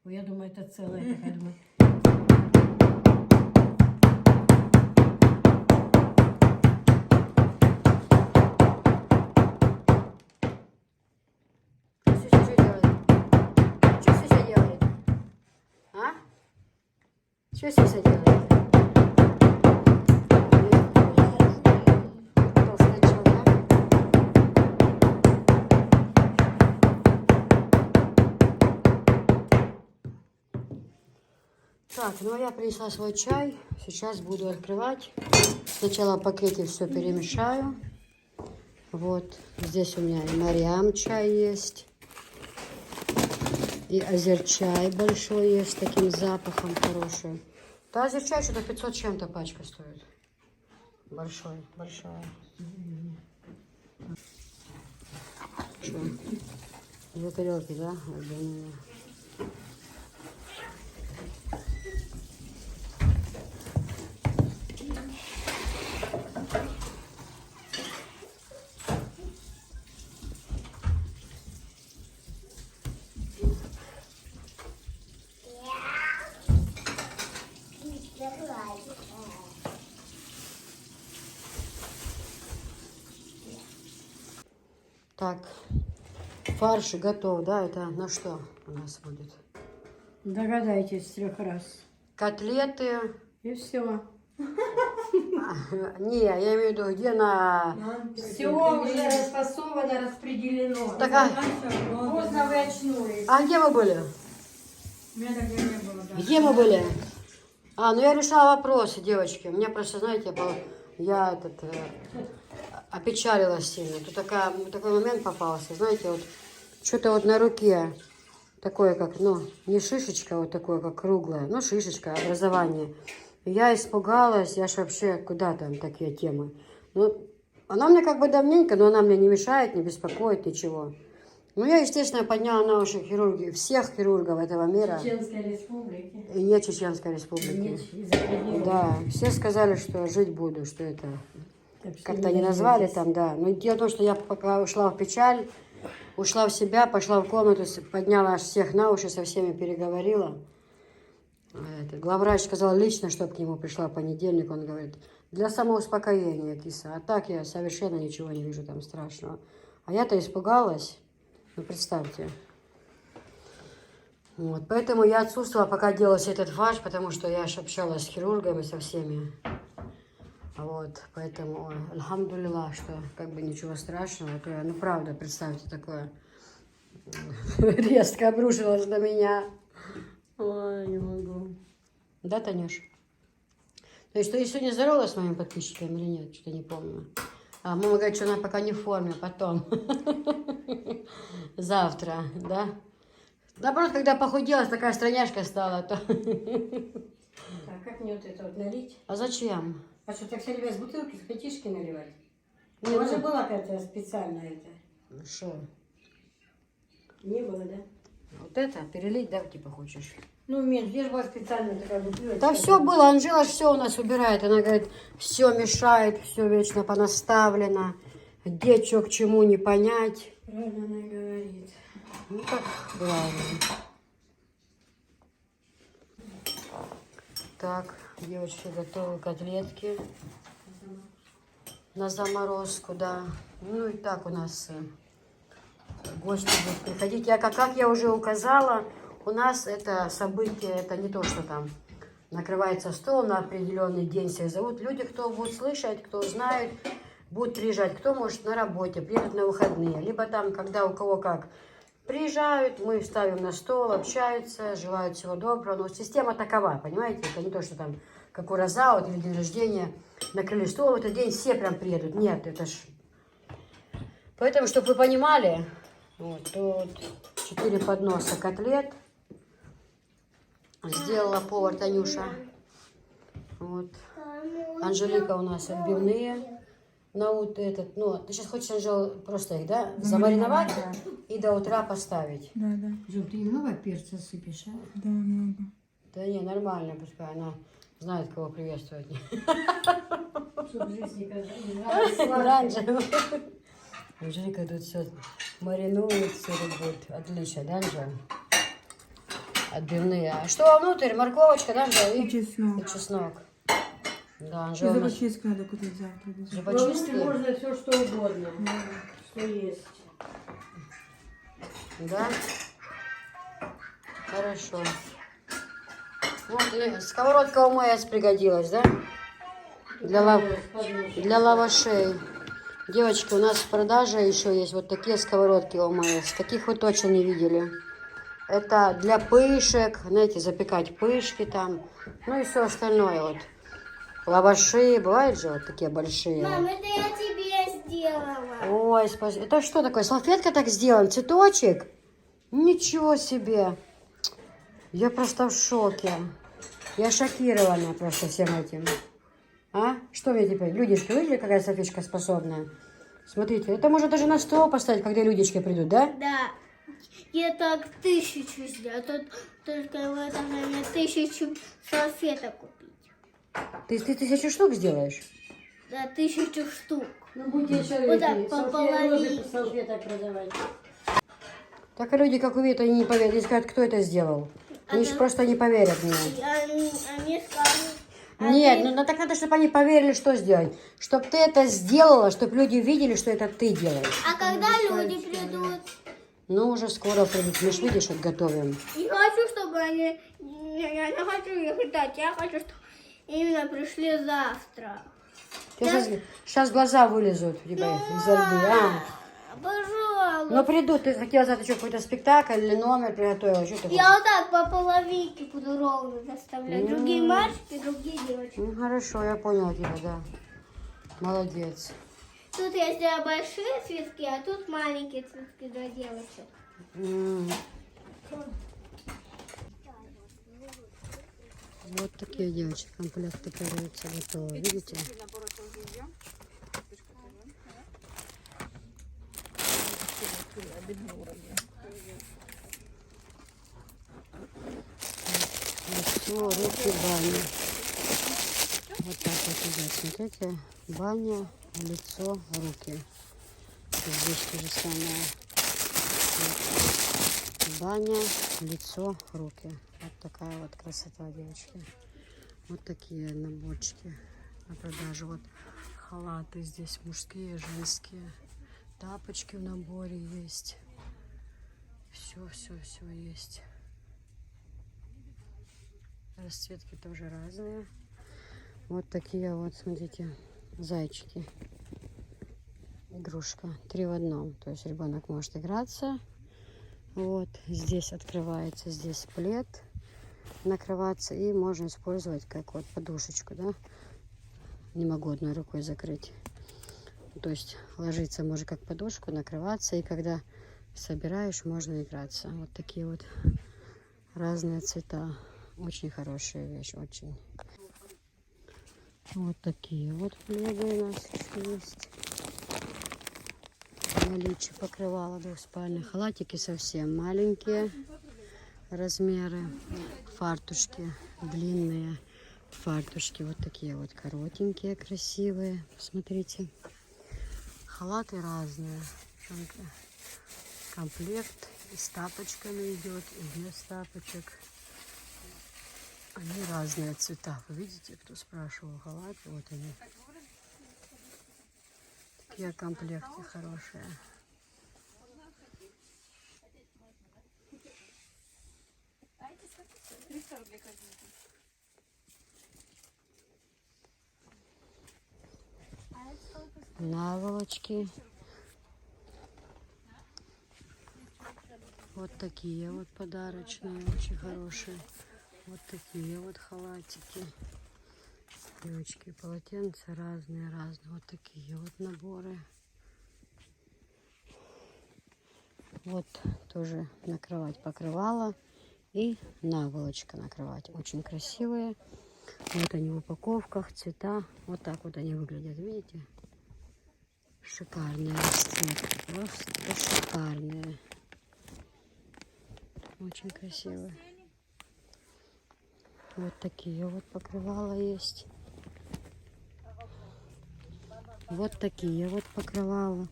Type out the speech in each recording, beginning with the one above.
Я думаю, это целая такая, думаю. Что Сюся делает? Толстячок, да? Так, ну я принесла свой чай. Сейчас буду открывать. Сначала в пакете все перемешаю. Вот. Здесь у меня и Мариам чай есть. И азерчай большой есть с таким запахом хороший. Да, азерчай что-то 500 чем-то пачка стоит. Большой, большая. Что? Две тарелки, да? Отдельные. Так, фарш готов, да? Это на что у нас будет? Догадайтесь 3 раз. Котлеты. И все. Не, я имею в виду, где на... Все уже расфасовано, распределено. Так, Поздно вы очнулись. а где мы были? Меня тогда не было, да. Где мы были? Ну я решала вопросы, девочки. Мне просто, знаете, я опечалилась сильно. Тут такой момент попался, знаете, вот что-то вот на руке такое, как, не шишечка, вот такое, как круглое, шишечка, образование. Я испугалась, я ж вообще, куда там такие темы. Она мне как бы давненько, но она мне не мешает, не беспокоит, ничего. Я, естественно, подняла на уши всех хирургов этого мира. Чеченской республики. И не Чеченской республики. Да, все сказали, что жить буду, что это как-то не назвали там, да. Но дело в том, что я пока ушла в печаль, ушла в себя, пошла в комнату, подняла аж всех на уши, со всеми переговорила. Главврач сказал лично, чтобы к нему пришла в понедельник, он говорит, для самоуспокоения, киса. А так я совершенно ничего не вижу там страшного. А я-то испугалась, представьте. Вот, поэтому я отсутствовала, пока делался этот фарш, потому что я аж общалась с хирургами, со всеми. Вот, поэтому, альхамдулилlah, что как бы ничего страшного. То я, правда, представьте, такое резко обрушилось на меня. Ой, не могу. Да, Танюш? То есть, ты сегодня здоровалась с моими подписчиками или нет? Что-то не помню. Мама говорит, что она пока не в форме, потом. Завтра, да? Наоборот, когда похудела, такая стройняшка стала, то... Так, как мне вот это вот налить? А зачем? А что, так все любят с бутылки, с пятишки наливать? У Нет, вас же была какая-то специальная это. Что? Не было, да? Вот это перелить, да, типа хочешь? Нет, где же была специальная такая бутылочка? Да все было, Анжела все у нас убирает. Она говорит, все мешает, все вечно понаставлено. Где что к чему не понять. Правильно она говорит. Так, главное. Так, девочки, готовы котлетки на заморозку, да. И так у нас гости будут приходить. Как я уже указала, у нас это событие, это не то, что там накрывается стол на определенный день, всех зовут. Люди, кто будет слышать, кто знает, будут приезжать, кто может на работе, приедут на выходные. Либо там, когда у кого как. Приезжают, мы ставим на стол, общаются, желают всего доброго. Но система такова, понимаете? Это не то, что там, как у Роза, вот, или день рождения, накрыли стол, в этот день все прям приедут. Нет, это ж... Поэтому, чтобы вы понимали, тут 4 подноса котлет. Сделала повар Танюша. Вот. Анжелика у нас отбивные. Ты сейчас хочешь, Анжела, просто их, да, замариновать, да, и до утра поставить. Да. Жень, ты немного перца сыпешь, а? Да, много. Да не, нормально, пускай она знает, кого приветствовать. Чтобы жизнь Раньше. Анжелика тут все маринует, все тут будет отлично, да, Анжела? отбивные. А что внутрь? Морковочка, да, И и чеснок. чеснок. Да, И Анжела у нас зубочистку надо купить завтра. Внутри зубочистки. можно все что угодно, что есть. Да? Хорошо. Вот и сковородка у МС пригодилась, да? Для лавашей. Девочки, у нас в продаже еще есть вот такие сковородки ОМС. Таких вы точно не видели. Это для пышек, знаете, запекать пышки там. Ну и все остальное вот. Лаваши, бывают же вот такие большие. Мам, это я тебе сделала. Ой, спасибо. Это что такое? Салфетка так сделан? Цветочек? Ничего себе. Я просто в шоке. Я шокирована просто всем этим. А? Что мне теперь? Людишки, видели, какая Софичка способная? Смотрите, это можно даже на стол поставить, когда людички придут, да? Да. Я так 1000 сделала. Тут только в это время 1000 салфеток купить. Ты 1000 штук сделаешь? Да, 1000 штук. Ну, будьте еще Вот так, эти по салфетки, половинке. салфеток продавать. Так и люди, как увидят, они не поверят. Они скажут, кто это сделал. Они же Ага. просто не поверят мне. И они скажут... Нет, ну так надо, чтобы они поверили, что сделать. Чтобы ты это сделала, чтобы люди видели, что это ты делаешь. А когда люди придут? Ну, уже скоро придут. Мы ж видишь, вот готовим. Не хочу, чтобы они... Я не хочу их ждать. Я хочу, чтобы именно пришли завтра. Сейчас глаза вылезут у тебя изо рта. А. Пожалуйста. Ну придут, ты хотела завтра что, какой-то спектакль или номер приготовила? Что ты Я вот так по половинке буду ровно заставлять. Другие мальчики, другие девочки. Ну, хорошо, я поняла тебя, да. Молодец. Тут я сделала большие цветки, а тут маленькие цветки для девочек. Вот такие, девочки, комплекты продаются готовы. Видите? Лицо, руки, баня. Вот так вот идет. Смотрите, баня, лицо, руки. Здесь то же самое. Вот. Баня, лицо, руки. Вот такая вот красота, девочки. Вот такие наборчики на продажу. Вот халаты здесь мужские, женские. Тапочки в наборе есть. Все есть. Расцветки тоже разные. Вот такие вот, смотрите, зайчики. Игрушка 3 в 1. То есть ребенок может играться. Вот здесь открывается, здесь плед накрываться. И можно использовать как вот подушечку, да. Не могу одной рукой закрыть. То есть ложиться можно как подушку, накрываться. И когда собираешь, можно играться. Вот такие вот разные цвета. Очень хорошая вещь, очень. Вот такие вот пледы у нас еще есть. Наличие покрывала двухспальных. Халатики совсем маленькие размеры. Фартушки длинные. Фартушки вот такие вот коротенькие, красивые. Смотрите. Халаты разные. Комплект и с тапочками идет, и без тапочек. Они разные цвета. Вы видите, кто спрашивал халат? Вот они. Такие комплекты хорошие. Наволочки. Вот такие вот подарочные, очень хорошие. Вот такие вот халатики. Девочки, полотенца разные. Вот такие вот наборы. Вот тоже на кровать покрывало и наволочка на кровать. Очень красивые. Вот они в упаковках, цвета. Вот так вот они выглядят, видите? Шикарные расцветки, просто шикарные. Очень красивые. Вот такие вот покрывала есть. Вот такие вот покрывала.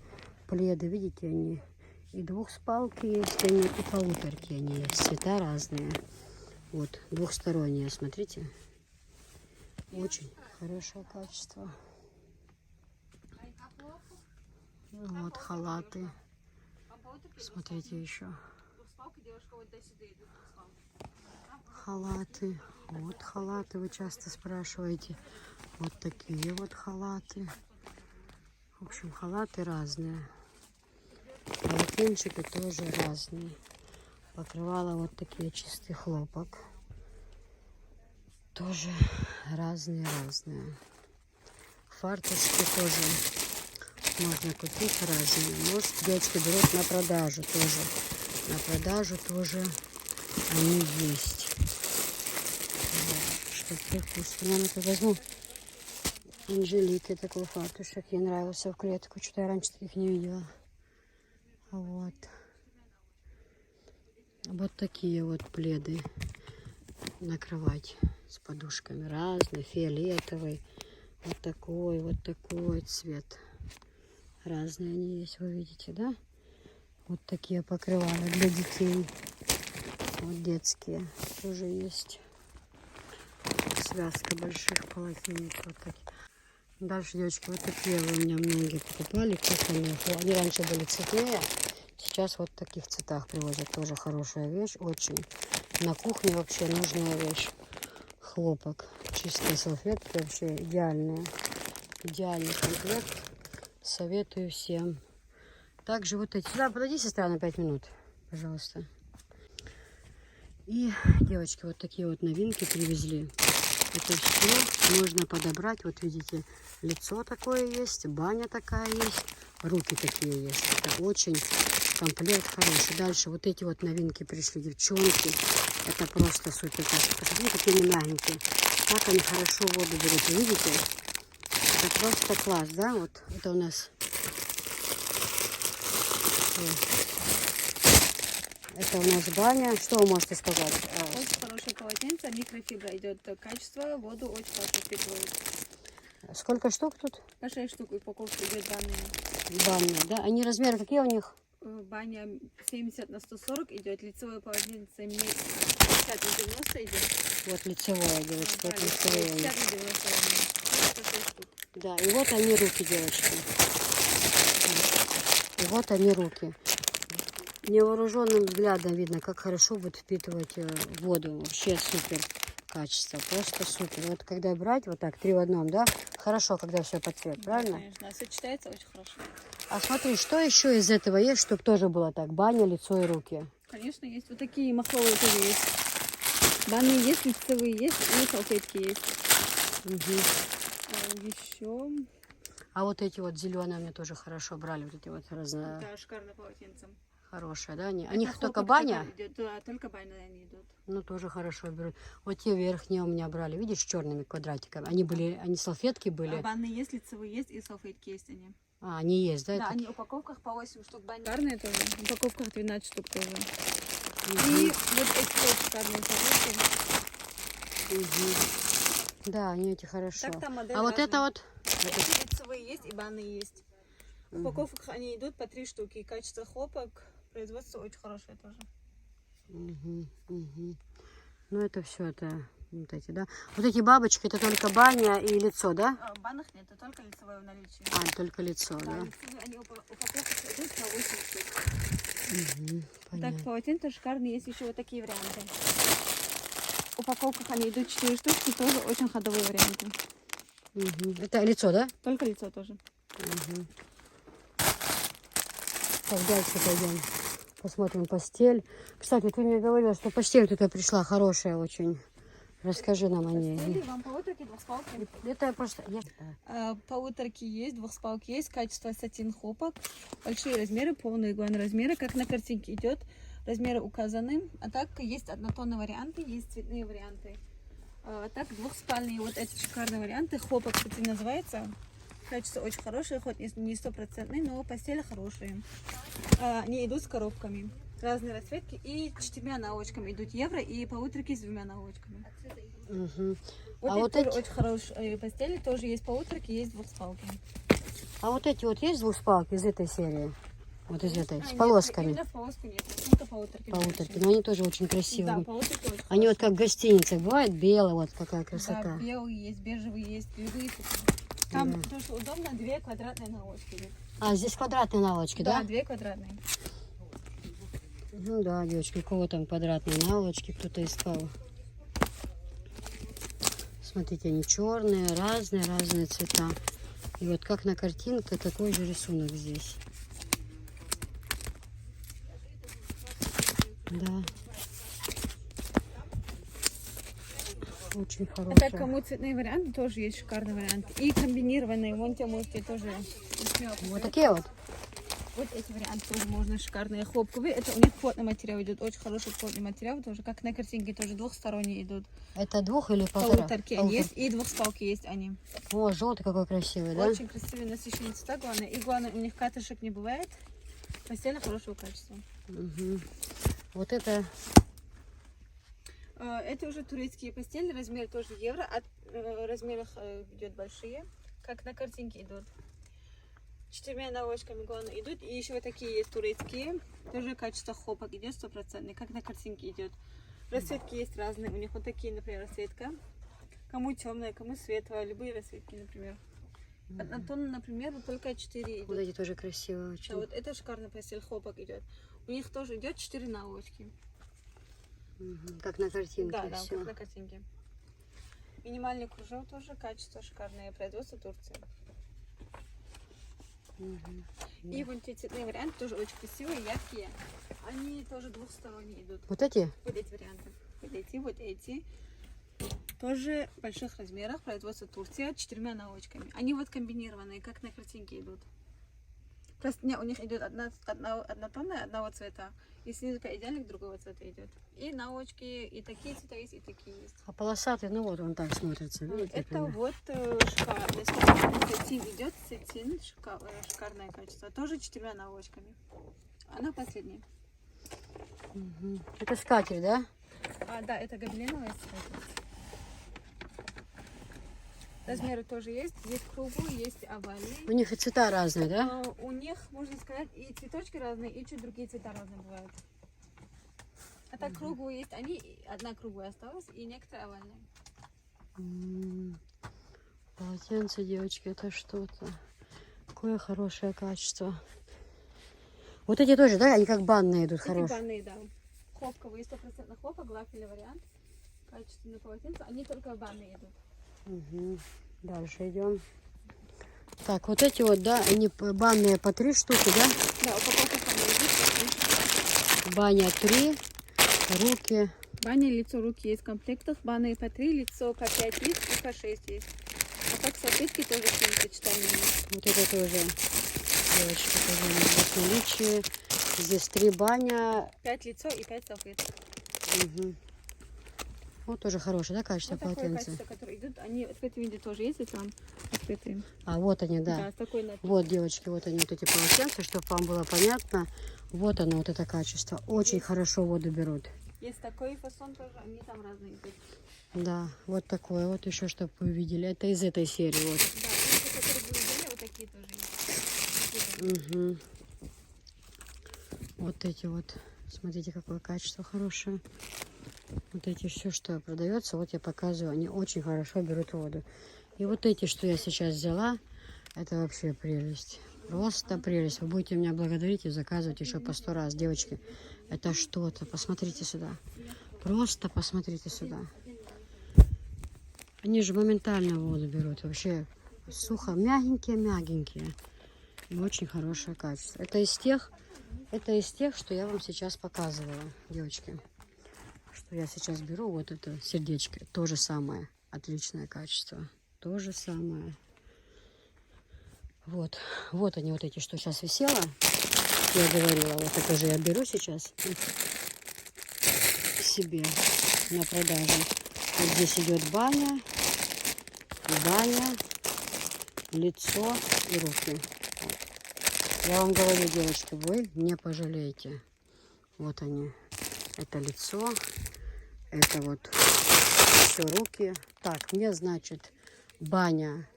Пледы, видите, они и двухспалки есть, они и полуторки они есть. Цвета разные. Вот, двухсторонние, смотрите. Очень хорошее качество. Вот халаты. Смотрите еще. Халаты. Вот халаты, вы часто спрашиваете. Вот такие вот халаты. В общем, халаты разные. Полотенчики тоже разные. Покрывала вот такие чистый хлопок. Тоже разные-разные. Фарточки тоже можно купить разные. Может, девочки берут на продажу тоже. На продажу тоже они есть. Что-то вкусное. Я возьму Анжелики такой фартушек. Ей нравился в клетку. Что-то я раньше таких не видела. Вот. Вот такие вот пледы на кровать с подушками. Разные. Фиолетовый. Вот такой цвет. Разные они есть, вы видите, да? Вот такие покрывала для детей. Вот детские тоже есть. Связка больших полотенец. Вот такие. Дальше, девочки, вот такие вы у меня многие покупали. Кухонные. Они раньше были цветные. Сейчас вот в таких цветах привозят. Тоже хорошая вещь. Очень. На кухне вообще нужная вещь. Хлопок. Чистые салфетки вообще идеальные. Идеальный комплект. Советую всем. Также вот эти. Сюда подойди, сестра, на 5 минут. Пожалуйста. И, девочки, вот такие вот новинки привезли. Это все можно подобрать. Вот видите, лицо такое есть, баня такая есть, руки такие есть. Это очень комплект хороший. Дальше вот эти вот новинки пришли, девчонки. Это просто супер. Посмотрите, какие они мягенькие. Как они хорошо воду берут. Видите? Это просто класс, да? Вот это у нас... Это у нас баня. Что вы можете сказать? Очень хорошее полотенце, микрофибра идет качество, воду очень хорошо впитывает. Сколько штук тут? По 6 штук упаковка идет банная. Баня, да? Они размеры какие у них? Баня 70 на 140 идет, лицевое полотенце 50 на 90 идет. Вот лицевое, девочки, Да, вот лицевое. 50 на 90 по 6 штук. Да, и вот они руки, девочки. И вот они руки. Невооруженным взглядом видно, как хорошо будет впитывать воду. Вообще супер качество, просто супер. Вот когда брать вот так 3 в 1, да, хорошо, когда все под цвет, правильно? Конечно, сочетается очень хорошо. А смотри, что еще из этого есть, чтобы тоже было так, баня, лицо и руки? Конечно, есть вот такие махровые тоже есть. Банные есть, лицевые есть и салфетки есть. Еще... А вот эти вот зеленые мне тоже хорошо брали, вот эти вот разные. Да, шикарное полотенце. Хорошие, да? Они? У Это них только хлопок баня? идет, да, только баня они идут. Ну, тоже хорошо берут. Вот те верхние у меня брали, видишь, с черными квадратиками. Они были, они салфетки были. Банные есть, лицевые есть и салфетки есть они. А, они есть, да? Да, это? они в упаковках по 8 штук банные. Шикарные тоже. В упаковках 12 штук тоже. Мгм. И вот эти вот шикарные салфетки. Да, они эти хорошо. Так, там модель А вот разная. это вот? Эти лицевые есть и банные есть. В упаковках они идут по 3 штуки. И качество хлопок, производство очень хорошее тоже. Ну, это все, это вот эти, да? Вот эти бабочки, это только баня и лицо, да? А в банах нет, это только лицевое в наличии. А, только лицо, Да, да? лицевые, они в упаковках идут по 8 штук. Понятно. Так, полотенца шикарные. Есть еще вот такие варианты. В упаковках они идут 4 штуки, тоже очень ходовые варианты. Это лицо, да? Только лицо тоже. Так, дальше пойдем. Посмотрим постель. Кстати, ты мне говорила, что постель тут пришла хорошая очень. Расскажи нам о ней. Постели вам полуторки, двухспалки. Это я просто... Полуторки есть, двухспалки есть, качество сатин хлопок, большие размеры, полные игольные размеры, как на картинке идет, размеры указаны, а так есть однотонные варианты, есть цветные варианты. Так, двухспальные, вот эти шикарные варианты, хлопок, кстати, называется, качество очень хорошее, хоть не стопроцентный, но постели хорошие. Они идут с коробками, разные расцветки и 4 наволочками идут евро и полуторки с 2 наволочками. Вот А эти вот тоже эти? очень хорошие постели, тоже есть полуторки, есть двухспалки. А вот эти вот есть двухспалки из этой серии? Вот из этой, с нет, полосками. именно в полоску нет, только полуторки. Полуторки. Но они тоже очень красивые. Да, полуторки очень Они вот хорошие. как в гостиницах бывает, белая, вот какая Да, красота. белые есть, бежевые есть, любые цвета. Там тоже удобно, 2 квадратные наволочки идут. А, здесь квадратные наволочки, да? Да, 2 квадратные. Ну да, девочки, у кого там квадратные наволочки, кто-то искал. Смотрите, они черные, разные цвета. И вот как на картинке, такой же рисунок здесь. Да. Очень хорошая. Это кому цветные варианты, тоже есть шикарный вариант. И комбинированные, вон те можете тоже. Вот такие вот. Вот эти варианты тоже можно шикарные, хлопковые. Это у них плотный материал идет, очень хороший плотный материал, тоже как на картинке, тоже двухсторонние идут. Это двух или полтора? Полуторки они есть, и двухспалки есть они. О, желтый какой красивый, да? Очень красивые насыщенные цвета, главное. И главное, у них катышек не бывает. Постельно хорошего качества. Угу. Вот это... Это уже турецкие постели, размер тоже евро, от размерах идет большие, как на картинке идут. 4 наволочками главное идут. И еще вот такие есть турецкие, тоже качество хлопок идет 100%, как на картинке идет. Расцветки есть разные, у них вот такие, например, расцветка. Кому темная, кому светлая, любые расцветки, например. Однотонно, например, вот только 4 идут. Вот эти тоже красивые очень. Да, вот это шикарный постель, хлопок идет. У них тоже идет 4 наволочки. Угу. Как на картинке. Да, да, всё. как на картинке. Минимальный кружев тоже, качество шикарное, производство Турции. Угу. И вон те цветные варианты тоже очень красивые, яркие. Они тоже двухсторонние идут. Вот эти? Вот эти варианты. Вот эти. Тоже в больших размерах, производство Турция, 4 наволочками. Они вот комбинированные, как на картинке идут. Просто не, у них идет однотонная, одного цвета. И снизу идеально другого цвета идет. И наволочки, и такие цвета есть, и такие есть. А полосатый, ну вот он так смотрится. Видите, Это прямо? вот шикарный сатин идет, сатин, шикарное качество. Тоже 4 наволочками. Она последняя. Угу. Это скатерть, да? Да, это гобеленовая скатерть. Размеры тоже есть круглые, есть овальные. У них и цвета разные, да? У них, можно сказать, и цветочки разные, и чуть другие цвета разные бывают. А так круглые есть они, одна круглая осталась, и некоторые овальные. Полотенце, девочки, это что-то. Какое хорошее качество. Вот эти тоже, да? Они как банные идут, Эти хорошие. банные, да. Хлопковые, 100% хлопок, глафельный вариант. Качественные полотенца, они только банные идут. Угу. Дальше идем. Так, вот эти вот, да, они банные по 3 штуки, да? Да, упаковка самая идет. Баня 3, руки. Баня, лицо, руки есть в комплектах. Банные по 3, лицо по 5 есть и по 6 есть. А так салфетки тоже с ними сочетания. Вот это тоже, девочки, тоже в наличии. Здесь 3 баня. 5 лицо и 5 салфеток. Угу. Вот тоже хорошее, да, качество Вот такое полотенца? качество, которые идут. Они в открытом виде тоже есть, если там открытые. А, вот они, да. Да, с такой надписью. Вот, девочки, вот они, вот эти полотенца, чтобы вам было понятно. Вот оно, вот это качество. Очень хорошо воду берут. Есть такой фасон тоже, они там разные идут. Да, вот такое вот еще, чтобы вы увидели. Это из этой серии, вот. Да, и те, которые были в вот такие тоже есть. Угу. Вот эти вот. Смотрите, какое качество хорошее. Вот эти все, что продается, вот я показываю, они очень хорошо берут воду. И вот эти, что я сейчас взяла, это вообще прелесть. Просто прелесть. Вы будете меня благодарить и заказывать еще по 100 раз. Девочки, это что-то. Посмотрите сюда. Просто посмотрите сюда. Они же моментально воду берут. Вообще сухо, мягенькие. И очень хорошее качество. Это из тех, что я вам сейчас показывала, девочки. Что я сейчас беру. Вот это сердечко. То же самое. Отличное качество. То же самое. Вот. Вот они, вот эти, что сейчас висело. Я говорила, вот это же я беру сейчас себе на продажу. Вот здесь идет баня, лицо и руки. Вот. Я вам говорю, девочки, вы не пожалеете. Вот они. Это лицо, это вот все руки. Так, мне, значит, баня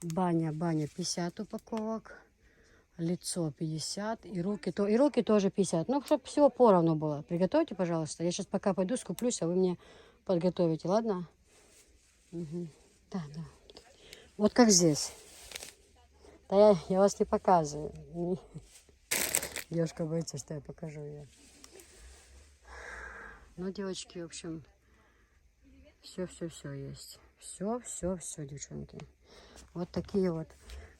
50 упаковок. лицо 50, и руки тоже 50. Ну, чтобы все поровну было. Приготовьте, пожалуйста. Я сейчас пока пойду скуплюсь, а вы мне подготовите, ладно? Угу. Да, да. Вот как здесь. Да я вас не показываю. Девушка боится, что я покажу ее. Ну, девочки, в общем, все есть. Все, девчонки. Вот такие вот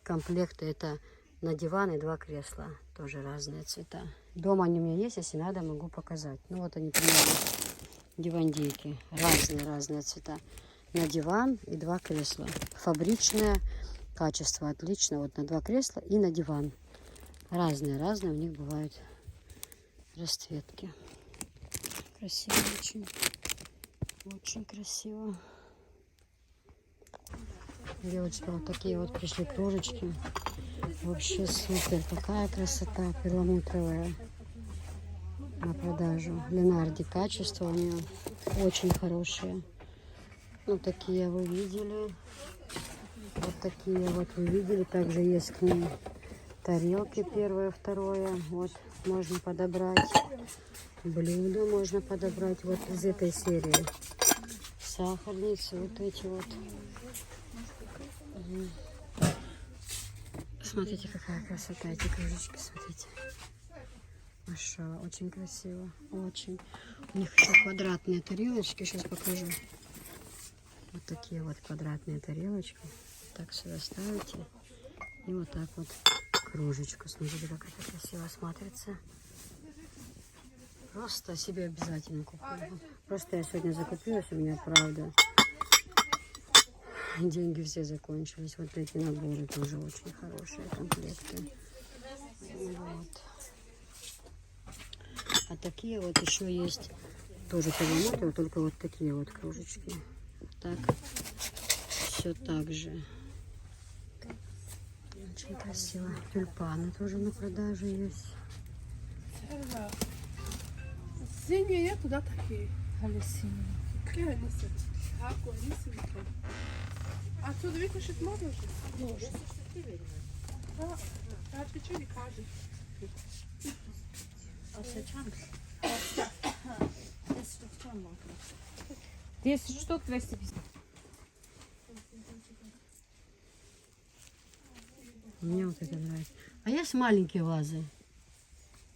комплекты. Это на диван и 2 кресла. Тоже разные цвета. Дома они у меня есть, если надо, могу показать. Ну, вот они примерно дивандейки. Разные цвета. На диван и 2 кресла. Фабричное качество отлично. Вот на 2 кресла и на диван. Разные у них бывают расцветки. Красиво очень. Очень красиво. Девочки, вот такие вот пришли кружечки. Вообще супер. Такая красота перламутровая на продажу. Ленарди качество у нее очень хорошее. Вот такие вы видели. Вот такие вот вы видели. Также есть к ним тарелки первое, второе. Вот можно подобрать. Блюда можно подобрать. Вот из этой серии. Сахарницы вот эти вот. Смотрите, какая красота, эти кружечки, смотрите. Маша, очень красиво, очень. У них еще квадратные тарелочки, сейчас покажу. Вот такие вот квадратные тарелочки. Так сюда ставите. И вот так вот кружечку. Смотрите, как это красиво смотрится. Просто себе обязательно куплю. Просто я сегодня закупилась, у меня правда. Деньги все закончились. Вот эти наборы тоже очень хорошие комплекты. Вот. А такие вот еще есть тоже перламутровые, только вот такие вот кружечки. Так. Все так же. Очень красиво. Тюльпаны тоже на продаже есть. Синие туда такие. Какие они отсюда вытащить можно же? Можно. Да, отвечали каждый. 10 штук 250. Мне вот это нравится. А есть маленькие вазы?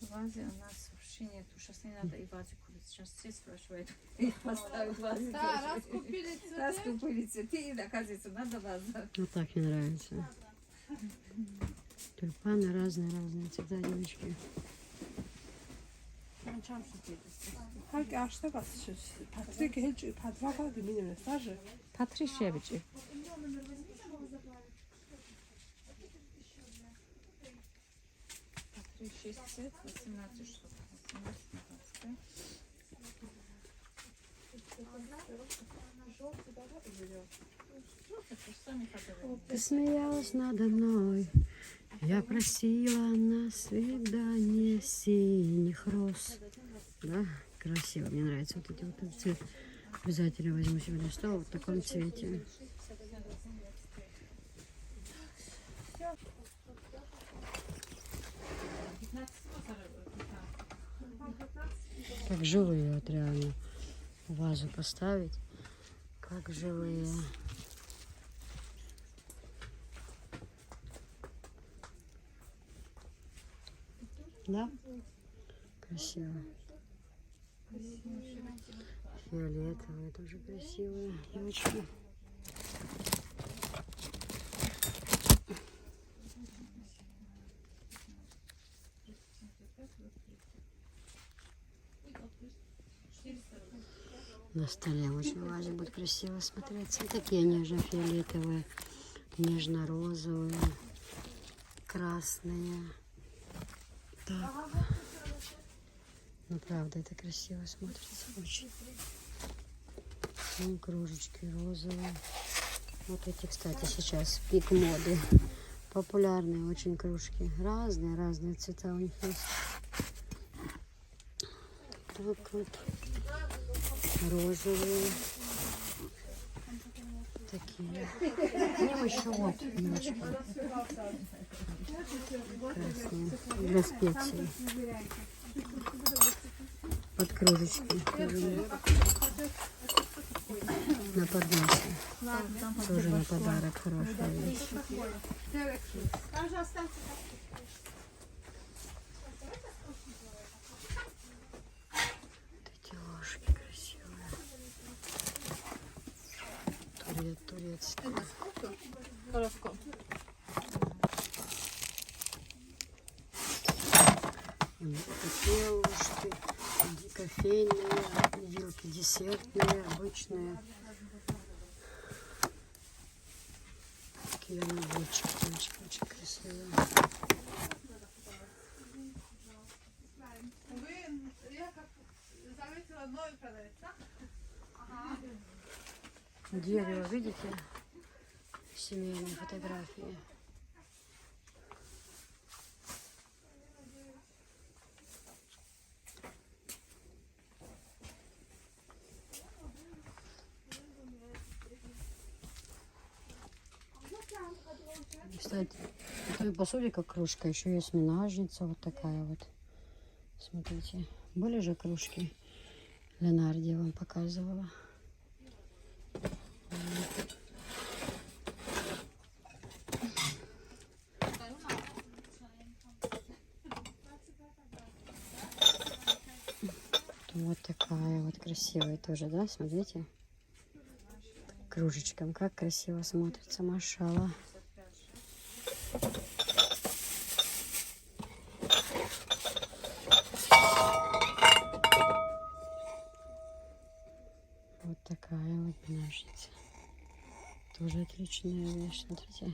Вазы у нас вообще нет. Сейчас не надо и вазы купить. Сейчас все спрашивают. И поставить вазы. Да, раз купили цветы. Раз купили цветы, и оказывается, надо ваза. Вот так мне нравится. Тюльпаны разные цвета, девочки. Halk ağaçta basışır. Patrik hiç patrak aldı mini mesajı. Patricievich. Шесть цвет, 18 штук. 18, Ты смеялась надо мной, я просила на свидание синих роз. Да, красиво, мне нравится вот эти вот этот цвет. Обязательно возьму себе на стол вот в таком цвете. Как живые, вот реально вазу поставить, как живые. Да? Красиво. Фиолетовые тоже красивые девочки. На столе очень вазе будет красиво смотреться. Такие нежно-фиолетовые, нежно-розовые, красные. Так. Ну, правда, это красиво смотрится очень. Ну, кружечки розовые. Вот эти, кстати, сейчас пик моды. Популярные очень кружки. Разные цвета у них есть. Так вот. Розовые. Такие. К ним еще вот, девочки. Красные. Для специй. Под кружечки. На подносе. Тоже на подарок хорошая вещь. Вот эти ложки красивые. Турецкие. И вот такие ложки. Кофейные, вилки десертные, обычные. Такие наборчики очень красивые. Дерево, видите? Семейные фотографии. Кстати, в той посуде как кружка, еще есть минажница вот такая вот. Смотрите, были же кружки Ленарди, я вам показывала. Вот такая вот красивая тоже, да, смотрите. Кружечком, как красиво смотрится, машалла. Вот такая вот ножница. Тоже отличная вещь, смотрите.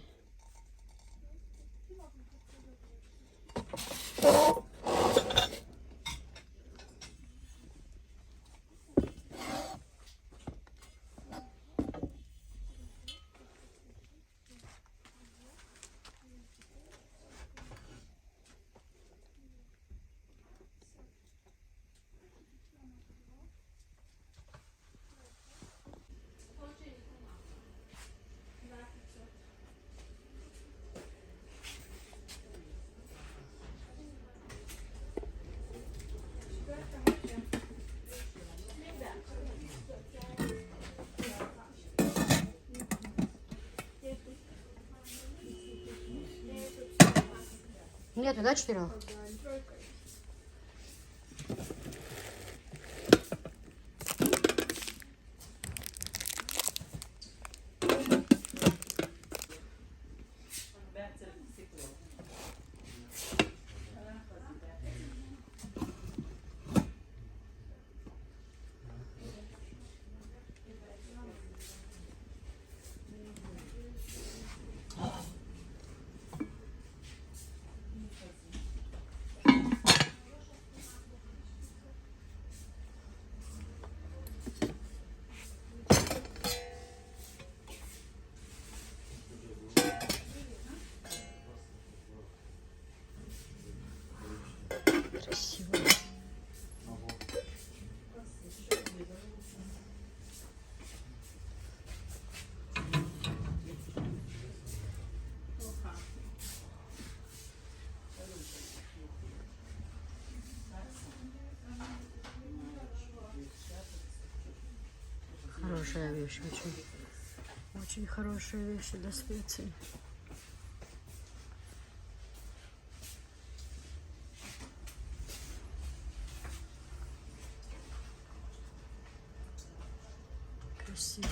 Нету, да, 4? Красиво. Хорошая вещь, очень хорошая вещь для специй. Красиво.